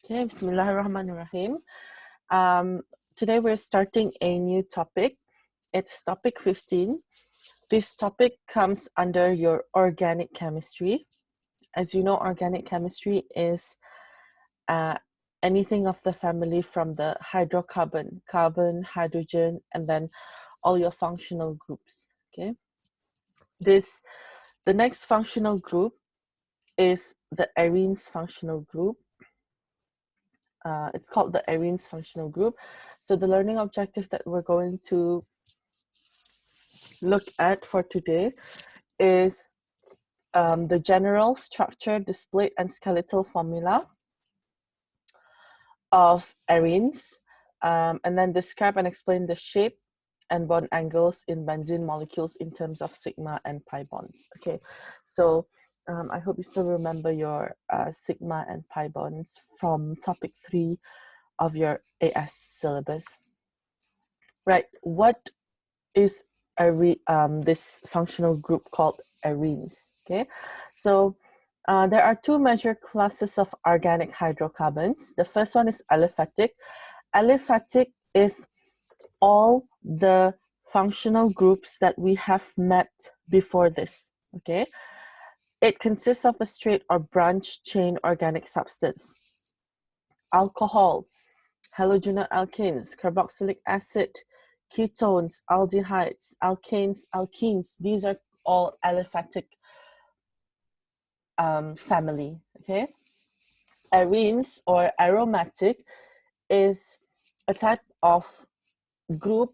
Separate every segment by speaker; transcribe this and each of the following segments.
Speaker 1: Okay, Bismillahirrahmanirrahim. Today we're starting a new topic. It's topic 15. This topic comes under your organic chemistry. As you know, organic chemistry is anything of the family from the hydrocarbon, carbon, hydrogen, and then all your functional groups. Okay. The next functional group is the arenes functional group. It's called the arenes functional group. So the learning objective that we're going to look at for today is the general structure, display, and skeletal formula of arenes, and then describe and explain the shape and bond angles in benzene molecules in terms of sigma and pi bonds. Okay, so I hope you still remember your sigma and pi bonds from topic 3 of your AS syllabus. Right, what is this functional group called arenes? Okay, so there are two major classes of organic hydrocarbons. The first one is aliphatic. Aliphatic is all the functional groups that we have met before this. Okay, it consists of a straight or branch chain organic substance. Alcohol, halogenate alkanes, carboxylic acid, ketones, aldehydes, alkanes, alkenes. These are all aliphatic family. Okay, arenes or aromatic is a type of group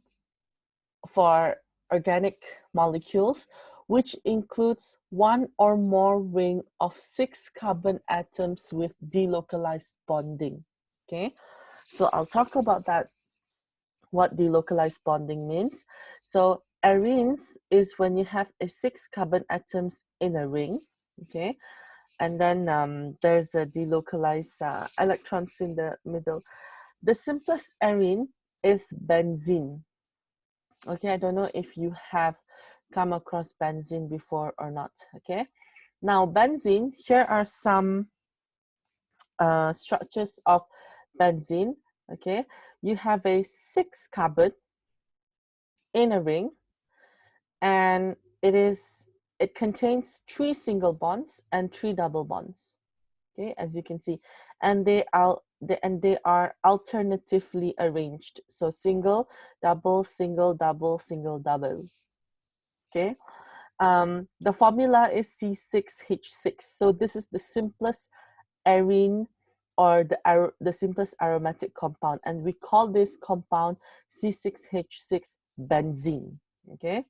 Speaker 1: for organic molecules which includes one or more ring of 6 carbon atoms with delocalized bonding. Okay, so I'll talk about that, what delocalized bonding means. So arenes is when you have a 6 carbon atoms in a ring. Okay, and then there's a delocalized electrons in the middle. The simplest arene is benzene. Okay, I don't know if you have come across benzene before or not. Okay, now benzene, here are some structures of benzene. Okay, you have a 6 carbon in a ring, and it contains 3 single bonds and 3 double bonds. Okay, as you can see, and they are alternatively arranged. So single, double, single, double, single, double. Okay, the formula is C6H6. So this is the simplest arene or the simplest aromatic compound, and we call this compound C6H6 benzene. Okay.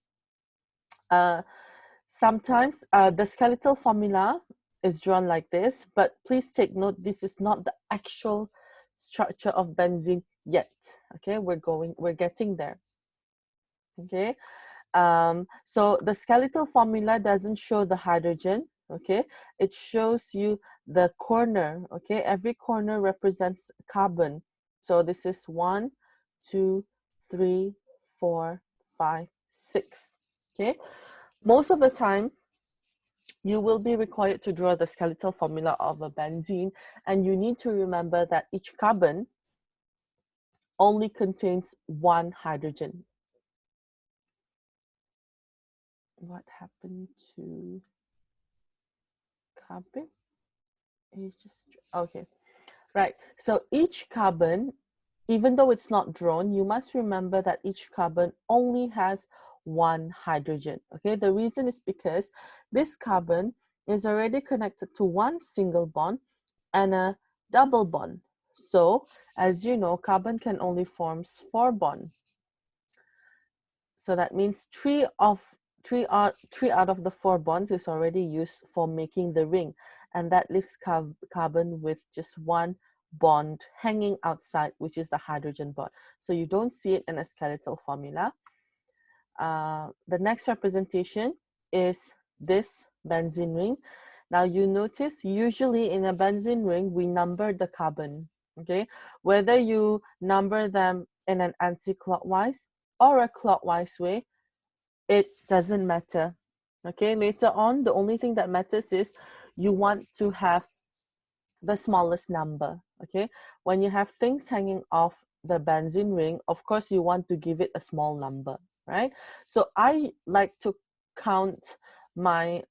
Speaker 1: Sometimes the skeletal formula is drawn like this, but please take note, this is not the actual structure of benzene yet. Okay, we're getting there. Okay, so the skeletal formula doesn't show the hydrogen. Okay, it shows you the corner. Okay, every corner represents carbon. So this is 1, 2, 3, 4, 5, 6. Okay, most of the time you will be required to draw the skeletal formula of a benzene, and you need to remember that each carbon only contains 1 hydrogen. What happened to carbon? It's just, okay, right. So each carbon, even though it's not drawn, you must remember that each carbon only has 1 hydrogen. Okay, the reason is because this carbon is already connected to 1 single bond and a double bond. So as you know, carbon can only form 4 bonds. So that means 3 out of the 4 bonds is already used for making the ring, and that leaves carbon with just 1 bond hanging outside, which is the hydrogen bond. So you don't see it in a skeletal formula. The next representation is this benzene ring. Now you notice usually in a benzene ring, we number the carbon. Okay, whether you number them in an anti-clockwise or a clockwise way, it doesn't matter. Okay, later on, the only thing that matters is you want to have the smallest number, okay? When you have things hanging off the benzene ring, of course you want to give it a small number, right? So I like to count my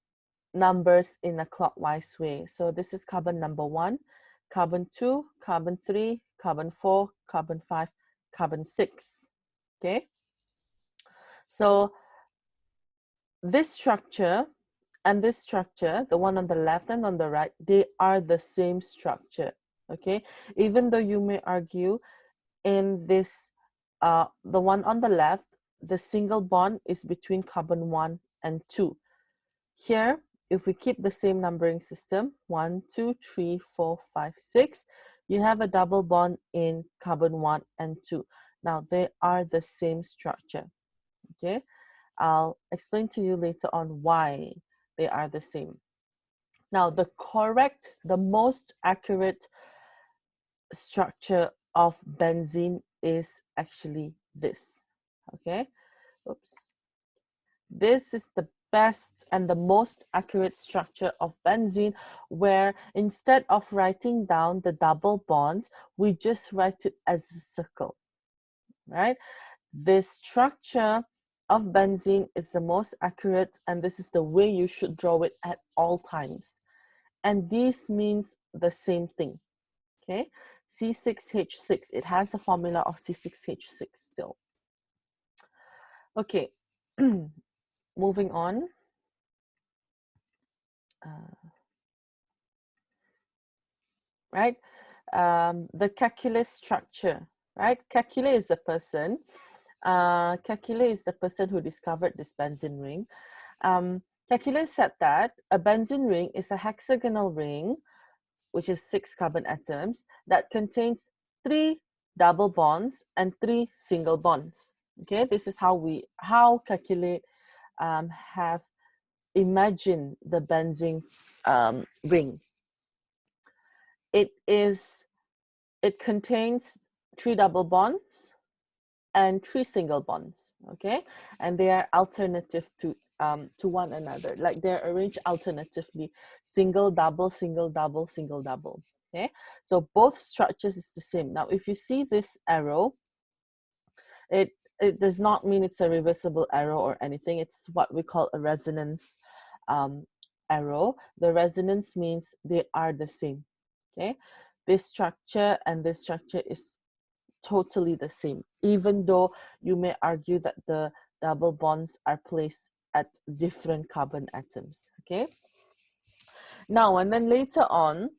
Speaker 1: numbers in a clockwise way. So this is carbon number 1, carbon 2, carbon 3, carbon 4, carbon 5, carbon 6, okay? So this structure and this structure, the one on the left and on the right, they are the same structure, okay? Even though you may argue in this, the one on the left, the single bond is between carbon 1 and 2. Here, if we keep the same numbering system, 1, 2, 3, 4, 5, 6, you have a double bond in carbon 1 and 2. Now, they are the same structure, okay? I'll explain to you later on why they are the same. Now, the correct, the most accurate structure of benzene is actually this, okay? Oops. This is the best and the most accurate structure of benzene, where instead of writing down the double bonds, we just write it as a circle, right? This structure of benzene is the most accurate, and this is the way you should draw it at all times. And this means the same thing, okay? C6H6, it has the formula of C6H6 still. Okay, moving on. Right? The calculus structure, right? Calculus is the person. Calculus is the person who discovered this benzene ring. Calculus said that a benzene ring is a hexagonal ring, which is 6 carbon atoms, that contains 3 double bonds and 3 single bonds. Okay, this is how Calculus have imagined the benzene ring. It contains 3 double bonds and 3 single bonds, okay? And they are alternative to one another, like they're arranged alternatively, single, double, single, double, single, double, okay? So both structures is the same. Now, if you see this arrow, it does not mean it's a reversible arrow or anything. It's what we call a resonance arrow. The resonance means they are the same, okay? This structure and this structure is totally the same, even though you may argue that the double bonds are placed at different carbon atoms, okay? Now, and then later on,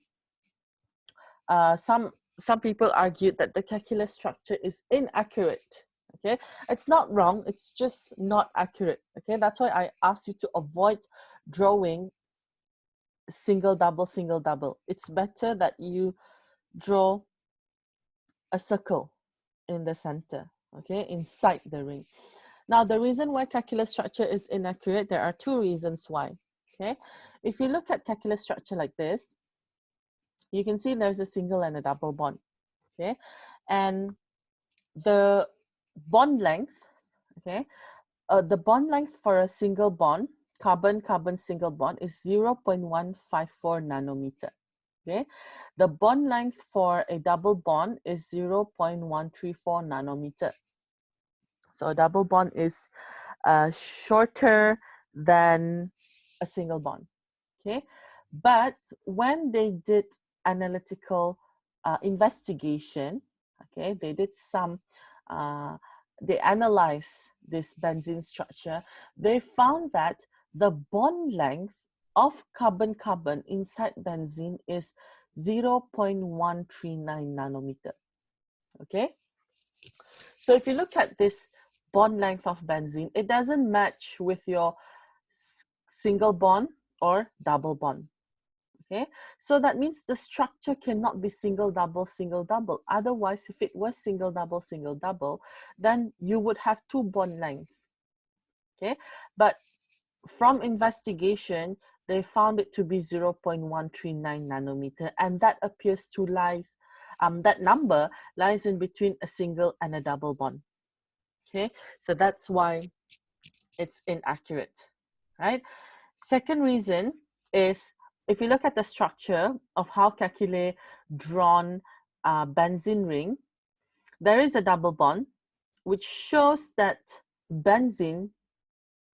Speaker 1: some people argued that the calculus structure is inaccurate, okay? It's not wrong, it's just not accurate, okay? That's why I asked you to avoid drawing single, double, single, double. It's better that you draw a circle in the center, okay, inside the ring. Now, the reason why calculus structure is inaccurate, there are 2 reasons why, okay? If you look at calculus structure like this, you can see there's a single and a double bond, okay? And the bond length, okay, the bond length for a single bond, carbon-carbon single bond, is 0.154 nanometer. Okay, the bond length for a double bond is 0.134 nanometer. So a double bond is shorter than a single bond. Okay, but when they did analytical investigation, okay, they did some, they analyzed this benzene structure. They found that the bond length of carbon-carbon inside benzene is 0.139 nanometer, okay? So if you look at this bond length of benzene, it doesn't match with your single bond or double bond, okay? So that means the structure cannot be single, double, single, double. Otherwise, if it was single, double, then you would have 2 bond lengths, okay? But from investigation, they found it to be 0.139 nanometer, and that appears to lies, that number lies in between a single and a double bond, okay? So that's why it's inaccurate, right? Second reason is if you look at the structure of how Kekule drawn benzene ring, there is a double bond, which shows that benzene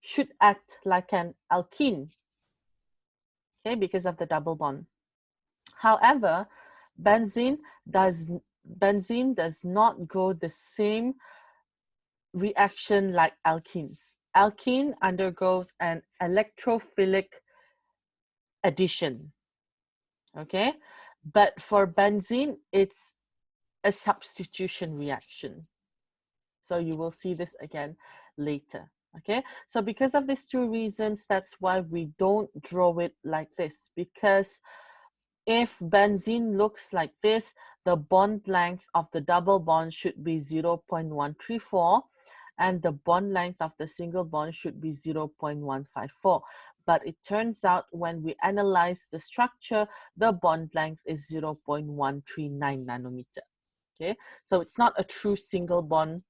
Speaker 1: should act like an alkene, okay, because of the double bond. However, benzene does not go the same reaction like alkenes. Alkene undergoes an electrophilic addition, okay? But for benzene, it's a substitution reaction. So you will see this again later, okay? So because of these two reasons, that's why we don't draw it like this, because if benzene looks like this, the bond length of the double bond should be 0.134 and the bond length of the single bond should be 0.154. But it turns out when we analyze the structure, the bond length is 0.139 nanometer. Okay, so it's not a true single bond,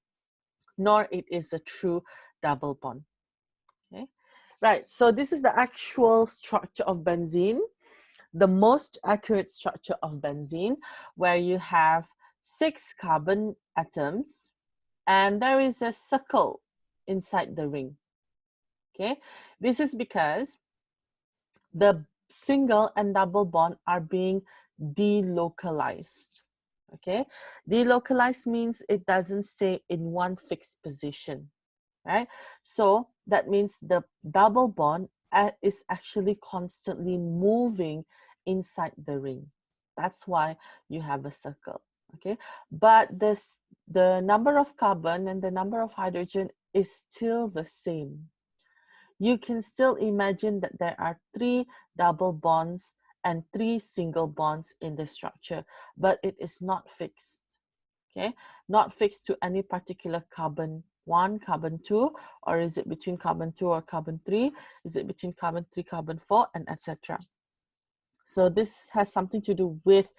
Speaker 1: nor it is a true double bond. Okay, right, so this is the actual structure of benzene, the most accurate structure of benzene, where you have 6 carbon atoms and there is a circle inside the ring. Okay, this is because the single and double bond are being delocalized. Okay, delocalized means it doesn't stay in one fixed position, right? So that means the double bond is actually constantly moving inside the ring. That's why you have a circle, okay? But the number of carbon and the number of hydrogen is still the same. You can still imagine that there are 3 double bonds and 3 single bonds in the structure, but it is not fixed, okay? Not fixed to any particular carbon 1, carbon 2, or is it between carbon 2 or carbon 3? Is it between carbon 3, carbon 4, and etc. So this has something to do with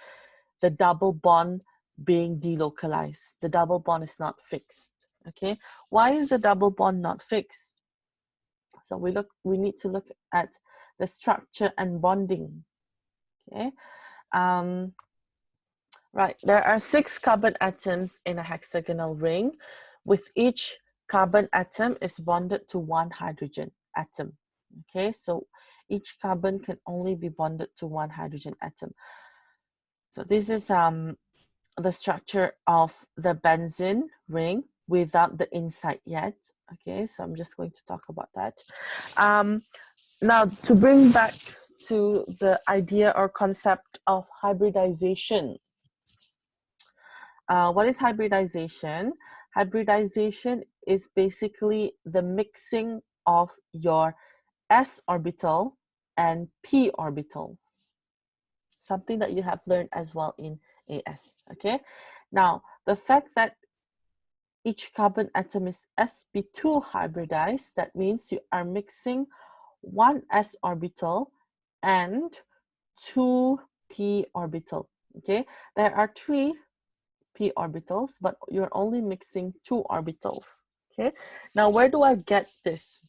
Speaker 1: the double bond being delocalized. The double bond is not fixed, okay? Why is the double bond not fixed? So we need to look at the structure and bonding, okay? Right, there are 6 carbon atoms in a hexagonal ring. With each carbon atom is bonded to 1 hydrogen atom. Okay, so each carbon can only be bonded to 1 hydrogen atom. So this is the structure of the benzene ring without the inside yet. Okay, so I'm just going to talk about that. Now, to bring back to the idea or concept of hybridization. What is hybridization? Hybridization is basically the mixing of your s orbital and p orbital. Something that you have learned as well in AS, okay? Now, the fact that each carbon atom is sp2 hybridized, that means you are mixing 1 s orbital and 2 p orbital, okay? There are 3 p orbitals, but you're only mixing 2 orbitals, okay? Now, where do I get this?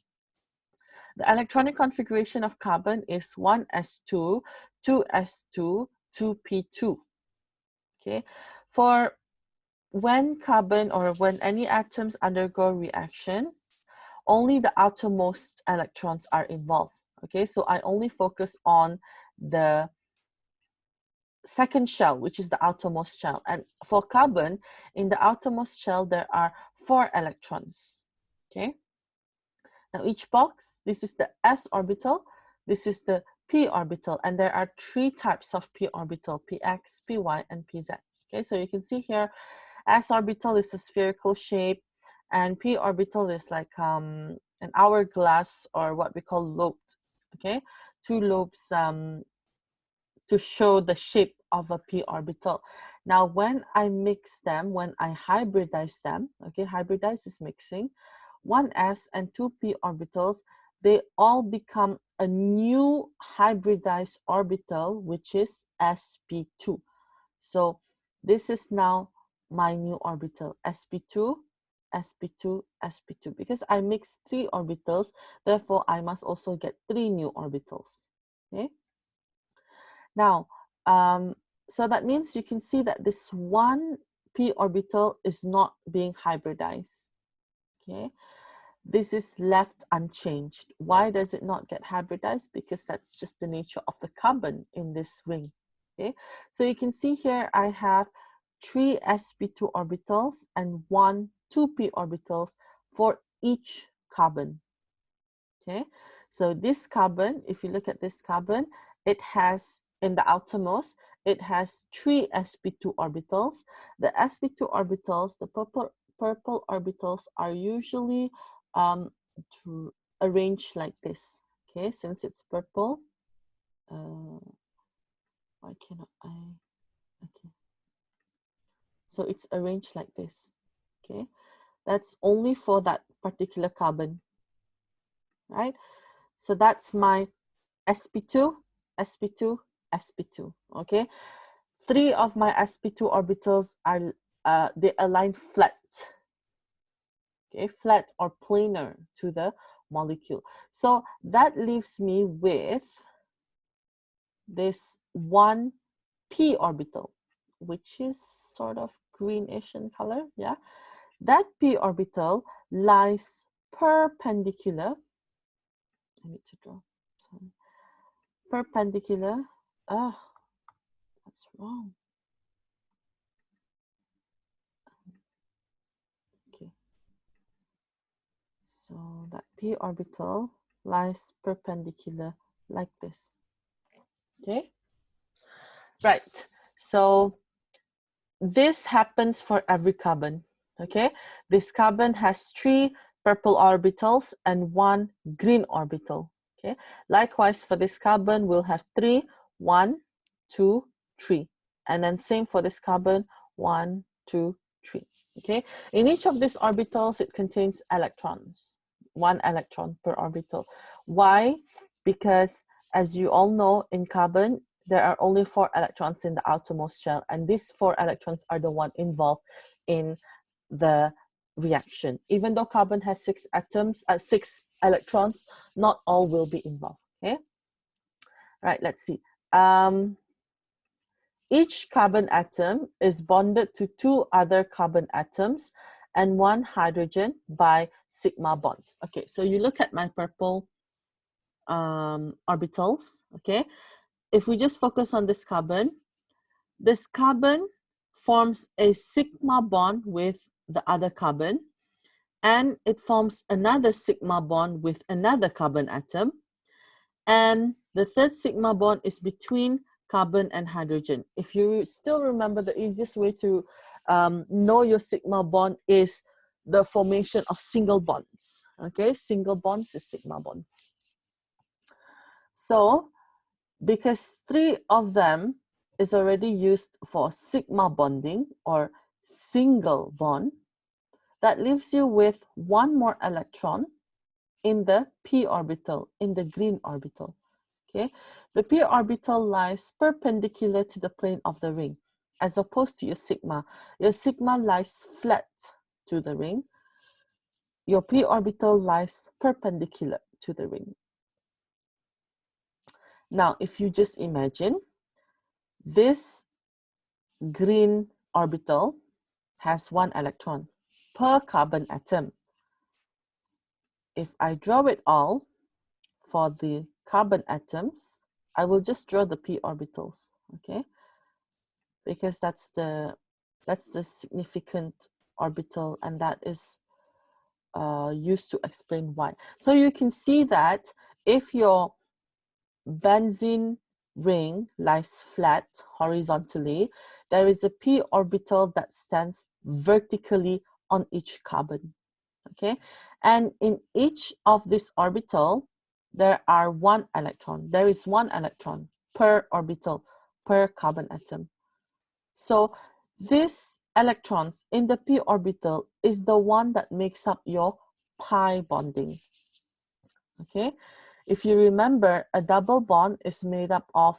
Speaker 1: The electronic configuration of carbon is 1s2, 2s2, 2p2, okay? For when carbon or when any atoms undergo reaction, only the outermost electrons are involved, okay? So I only focus on the second shell, which is the outermost shell. And for carbon, in the outermost shell, there are 4 electrons, okay? Now each box, this is the s orbital, this is the p orbital, and there are 3 types of p orbital, px, py, and pz. Okay, so you can see here, s orbital is a spherical shape, and p orbital is like an hourglass, or what we call lobed, okay? 2 lobes to show the shape of a p orbital. Now, when I mix them, when I hybridize them, okay, hybridize is mixing, 1s and 2p orbitals, they all become a new hybridized orbital, which is sp2. So this is now my new orbital, sp2, sp2, sp2. Because I mixed 3 orbitals, therefore I must also get 3 new orbitals, okay? Now, so that means you can see that this one p orbital is not being hybridized. Okay, this is left unchanged. Why does it not get hybridized? Because that's just the nature of the carbon in this ring. Okay, so you can see here I have 3 sp2 orbitals and 1 2p orbitals for each carbon. Okay, so this carbon, if you look at this carbon, it has, in the outermost, it has 3 sp2 orbitals. The sp2 orbitals, the purple orbitals, are usually arranged like this. Okay, since it's purple, why cannot I? Okay, so it's arranged like this. Okay, that's only for that particular carbon, right? So that's my sp2, sp2, sp2. Okay, 3 of my sp2 orbitals are they align flat. Okay, flat or planar to the molecule. So that leaves me with this 1 p orbital, which is sort of greenish in color. Yeah, that p orbital lies perpendicular. I need to draw. Sorry. Perpendicular. Oh, that's wrong. Okay. So that p orbital lies perpendicular like this. Okay. Right. So this happens for every carbon. Okay. This carbon has 3 purple orbitals and 1 green orbital. Okay. Likewise, for this carbon, we'll have 3, 1, 2, 3. And then same for this carbon, 1, 2, 3. Okay. In each of these orbitals, it contains electrons. 1 electron per orbital. Why? Because as you all know, in carbon, there are only 4 electrons in the outermost shell, and these 4 electrons are the one involved in the reaction. Even though carbon has 6 atoms, 6 electrons, not all will be involved. Okay. Right. Let's see. Each carbon atom is bonded to 2 other carbon atoms and 1 hydrogen by sigma bonds. Okay. So you look at my purple orbitals. Okay. If we just focus on this carbon forms a sigma bond with the other carbon, and it forms another sigma bond with another carbon atom, and the third sigma bond is between carbon and hydrogen. If you still remember, the easiest way to know your sigma bond is the formation of single bonds. Okay, single bonds is sigma bonds. So because 3 of them is already used for sigma bonding or single bond, that leaves you with 1 more electron in the p orbital, in the green orbital. Okay, the p orbital lies perpendicular to the plane of the ring, as opposed to your sigma. Your sigma lies flat to the ring. Your p orbital lies perpendicular to the ring. Now, if you just imagine, this green orbital has 1 electron per carbon atom. If I draw it all for the carbon atoms, I will just draw the p orbitals, okay? Because that's the significant orbital, and that is used to explain why. So you can see that if your benzene ring lies flat horizontally, there is a p orbital that stands vertically on each carbon. Okay, and in each of this orbital, there are 1 electron. There is 1 electron per orbital, per carbon atom. So this electrons in the p orbital is the one that makes up your pi bonding. Okay, if you remember, a double bond is made up of,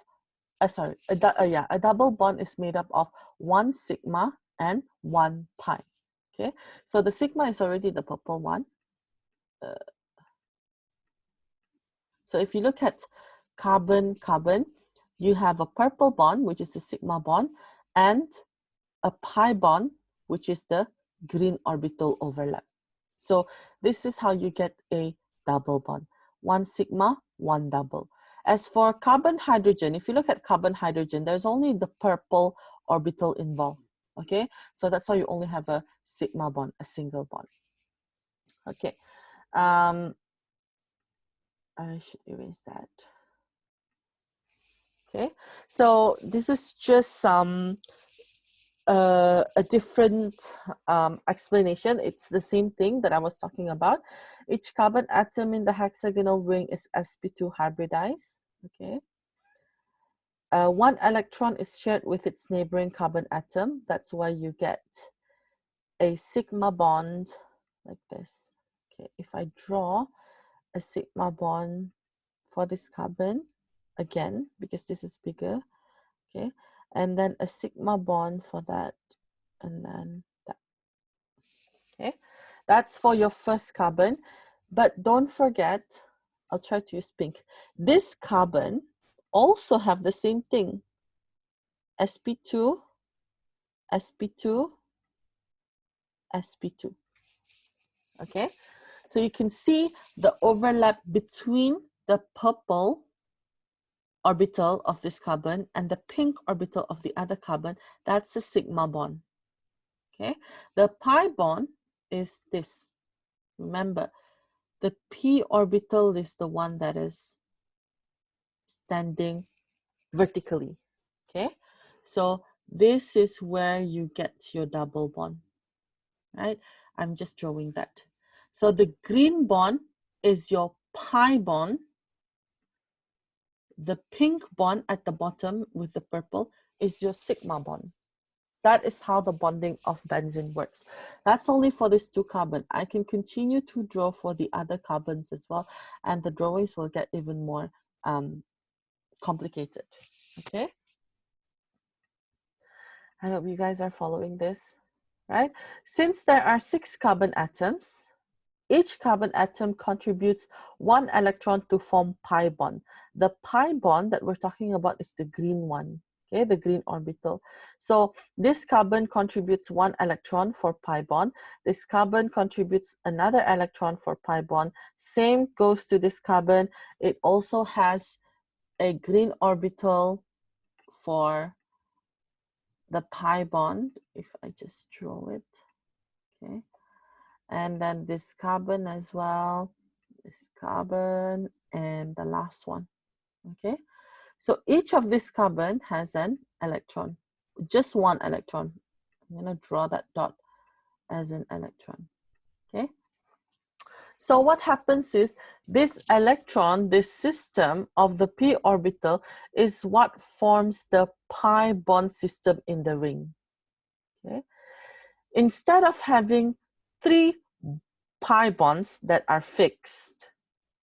Speaker 1: a double bond is made up of 1 sigma and 1 pi. Okay, so the sigma is already the purple one. So if you look at carbon, you have a purple bond, which is the sigma bond, and a pi bond, which is the green orbital overlap. So this is how you get a double bond. One sigma, one double. As for carbon hydrogen, if you look at carbon hydrogen, there's only the purple orbital involved. Okay, so that's why you only have a sigma bond, a single bond. Okay, I should erase that. Okay, so this is just some a different explanation. It's the same thing that I was talking about. Each carbon atom in the hexagonal ring is sp2 hybridized. Okay. One electron is shared with its neighboring carbon atom. That's why you get a sigma bond like this. Okay. If I draw a sigma bond for this carbon, again, because this is bigger, okay, and then a sigma bond for that, and then that. Okay, that's for your first carbon, but don't forget, I'll try to use pink. This carbon also have the same thing, sp2, sp2, sp2. Okay, so you can see the overlap between the purple orbital of this carbon and the pink orbital of the other carbon. That's a sigma bond. Okay, the pi bond is this. Remember, the p orbital is the one that is standing vertically. Okay, so this is where you get your double bond, right? I'm just drawing that. So the green bond is your pi bond. The pink bond at the bottom with the purple is your sigma bond. That is how the bonding of benzene works. That's only for this two carbon. I can continue to draw for the other carbons as well, and the drawings will get even more complicated. Okay, I hope you guys are following this, right? Since there are 6 carbon atoms, each carbon atom contributes 1 electron to form pi bond. The pi bond that we're talking about is the green one, okay, the green orbital. So this carbon contributes 1 electron for pi bond. This carbon contributes another electron for pi bond. Same goes to this carbon. It also has a green orbital for the pi bond, if I just draw it, okay. And then this carbon as well, this carbon, and the last one, okay? So each of this carbon has an electron, just 1 electron. I'm gonna draw that dot as an electron, okay? So what happens is this electron, this system of the p orbital is what forms the pi bond system in the ring, okay? Instead of having 3 pi bonds that are fixed,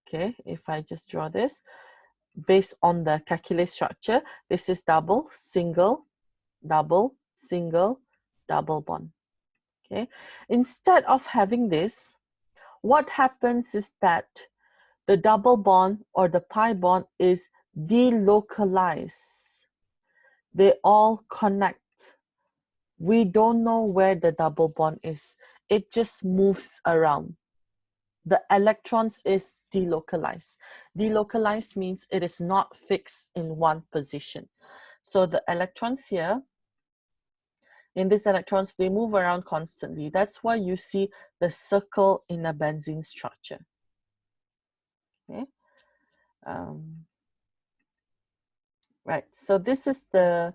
Speaker 1: okay, if I just draw this based on the calculus structure, this is double, single, double, single, double bond, okay. Instead of having this, what happens is that the double bond or the pi bond is delocalized. They all connect. We don't know where the double bond is. It just moves around. The electrons is delocalized. Delocalized means it is not fixed in one position. So the electrons here, in these electrons, they move around constantly. That's why you see the circle in a benzene structure. Okay. Right, so this is the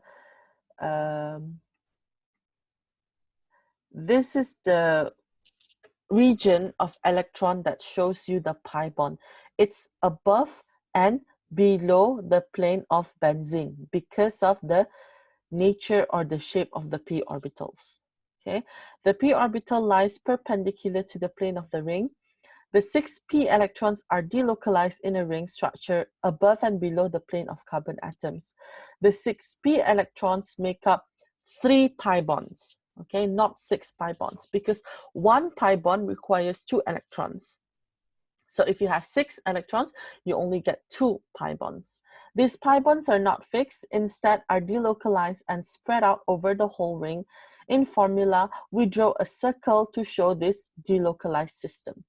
Speaker 1: region of electron that shows you the pi bond. It's above and below the plane of benzene because of the nature or the shape of the p orbitals. Okay, the p orbital lies perpendicular to the plane of the ring. The 6 p electrons are delocalized in a ring structure above and below the plane of carbon atoms. The 6 p electrons make up 3 pi bonds, okay, not 6 pi bonds, because 1 pi bond requires 2 electrons. So if you have 6 electrons, you only get 2 pi bonds. These pi bonds are not fixed, instead are delocalized and spread out over the whole ring. In formula, we draw a circle to show this delocalized system.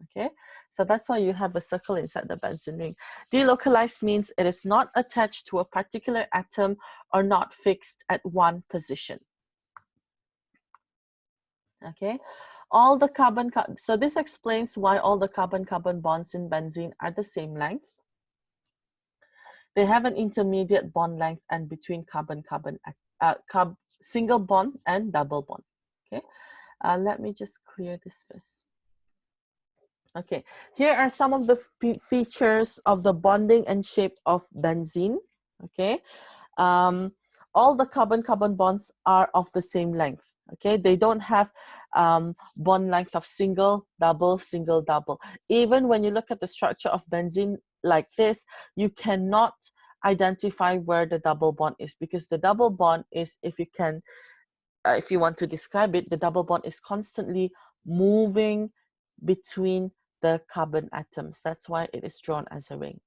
Speaker 1: Okay, so that's why you have a circle inside the benzene ring. Delocalized means it is not attached to a particular atom or not fixed at one position. Okay, all the carbon, so this explains why all the carbon-carbon bonds in benzene are the same length. They have an intermediate bond length and between carbon-carbon, single bond and double bond. Okay, let me just clear this first. Okay, here are some of the features of the bonding and shape of benzene. Okay, all the carbon-carbon bonds are of the same length. Okay, they don't have bond length of single, double, single, double. Even when you look at the structure of benzene like this, you cannot identify where the double bond is, because the double bond is, if you want to describe it, the double bond is constantly moving between the carbon atoms. That's why it is drawn as a ring.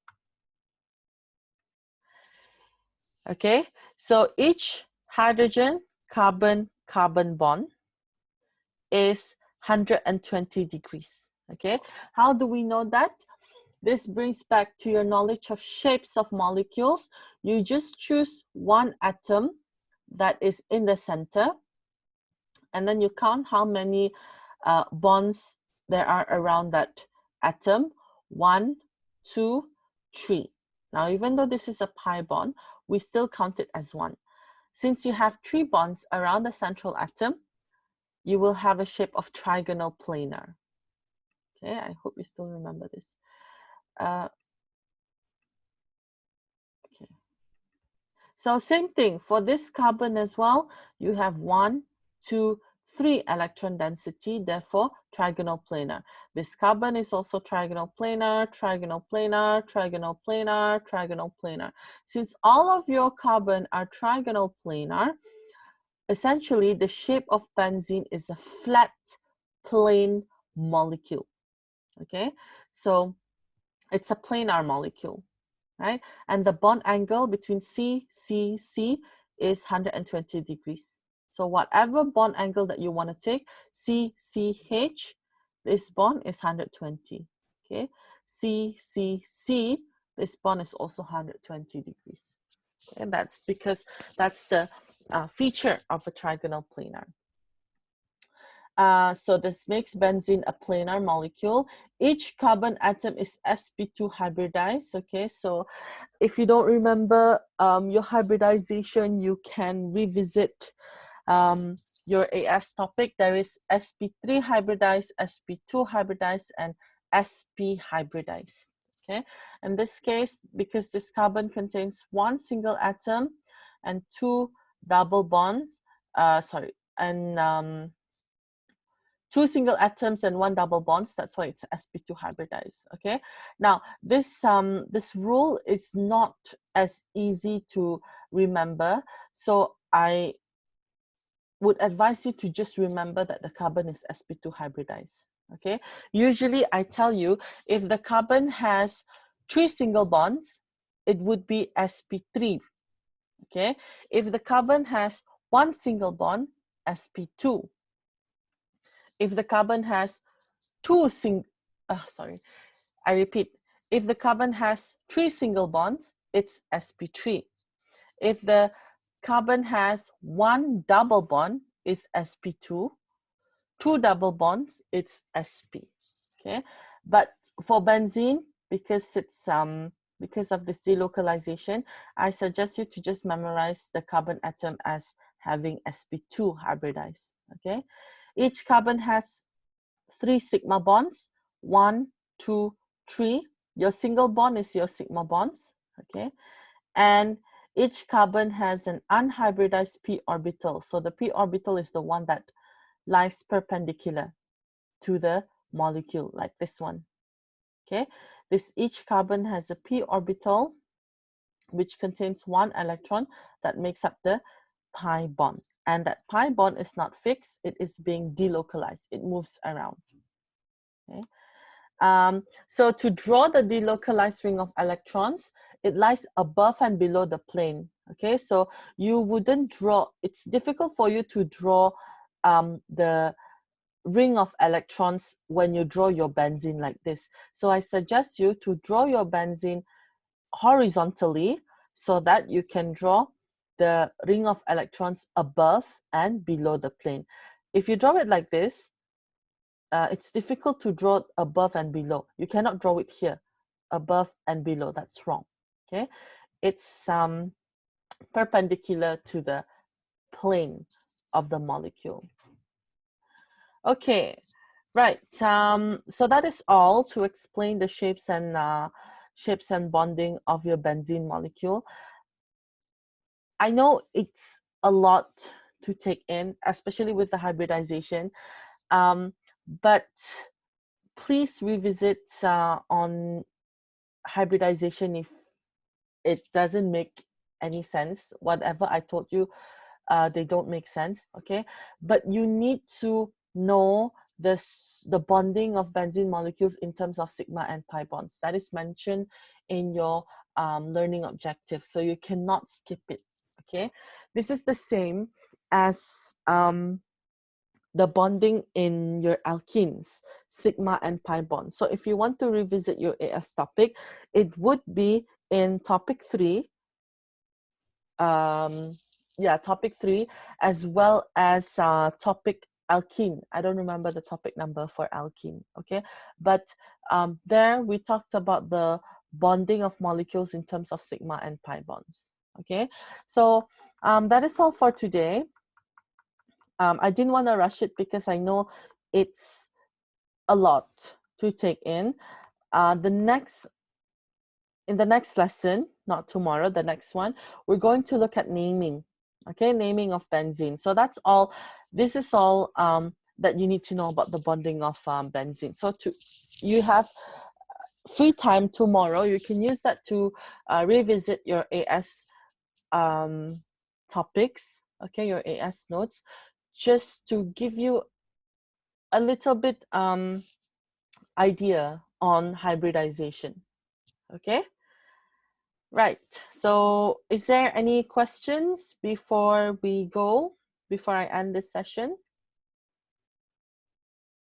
Speaker 1: Okay, so each hydrogen carbon-carbon bond is 120 degrees. Okay, how do we know that? This brings back to your knowledge of shapes of molecules. You just choose one atom that is in the center, and then you count how many bonds there are around that atom. 1, 2, 3. Now, even though this is a pi bond, we still count it as 1. Since you have 3 bonds around the central atom, you will have a shape of trigonal planar. Okay, I hope you still remember this. Okay. So same thing for this carbon as well. You have 1, 2, 3 electron density, therefore trigonal planar. This carbon is also trigonal planar, trigonal planar, trigonal planar, trigonal planar. Since all of your carbon are trigonal planar, essentially the shape of benzene is a flat plane molecule. Okay, so it's a planar molecule, right? And the bond angle between C is 120 degrees. So whatever bond angle that you want to take, CCH, this bond is 120. Okay, CCC, this bond is also 120 degrees. And that's because that's the feature of a trigonal planar. So this makes benzene a planar molecule. Each carbon atom is sp2 hybridized. Okay, so if you don't remember your hybridization, you can revisit your AS topic. There is sp3 hybridized, sp2 hybridized, and sp hybridized. Okay, in this case, because this carbon contains 1 single atom and 2 double bonds, and 2 single atoms and 1 double bonds, that's why it's sp2 hybridized. Okay, now this rule is not as easy to remember, so I would advise you to just remember that the carbon is sp2 hybridized. Okay, usually I tell you, if the carbon has 3 single bonds, it would be sp3. Okay, if the carbon has 1 single bond, sp2. If the carbon has I repeat, if the carbon has 3 single bonds, it's sp3. If the carbon has 1 double bond, it's sp2. 2 double bonds, it's sp. Okay, but for benzene, because it's because of this delocalization, I suggest you to just memorize the carbon atom as having sp2 hybridized. Okay, each carbon has 3 sigma bonds, 1, 2, 3. Your single bond is your sigma bonds. Okay, and each carbon has an unhybridized p orbital. So the p orbital is the one that lies perpendicular to the molecule, like this one. Okay, each carbon has a p orbital which contains 1 electron that makes up the pi bond, and that pi bond is not fixed, it is being delocalized, it moves around. Okay, so to draw the delocalized ring of electrons, it lies above and below the plane. Okay, so you wouldn't draw, it's difficult for you to draw the ring of electrons when you draw your benzene like this. So I suggest you to draw your benzene horizontally so that you can draw the ring of electrons above and below the plane. If you draw it like this, it's difficult to draw above and below. You cannot draw it here, above and below. That's wrong. Okay, it's perpendicular to the plane of the molecule. Okay, right. So that is all to explain the shapes and bonding of your benzene molecule. I know it's a lot to take in, especially with the hybridization, but please revisit on hybridization if it doesn't make any sense. Whatever I told you, they don't make sense, okay? But you need to know the bonding of benzene molecules in terms of sigma and pi bonds. That is mentioned in your learning objective, so you cannot skip it, okay? This is the same as the bonding in your alkenes, sigma and pi bonds. So if you want to revisit your AS topic, it would be in topic 3, topic 3, as well as topic alkene. I don't remember the topic number for alkene, okay? But there we talked about the bonding of molecules in terms of sigma and pi bonds, okay? So that is all for today. I didn't want to rush it because I know it's a lot to take in. In the next lesson, not tomorrow, the next one, we're going to look at naming, okay? Naming of benzene. So that's all, this is all that you need to know about the bonding of benzene. So you have free time tomorrow. You can use that to revisit your AS topics, okay, your AS notes, just to give you a little bit idea on hybridization, okay? Right, so is there any questions before we go, before I end this session?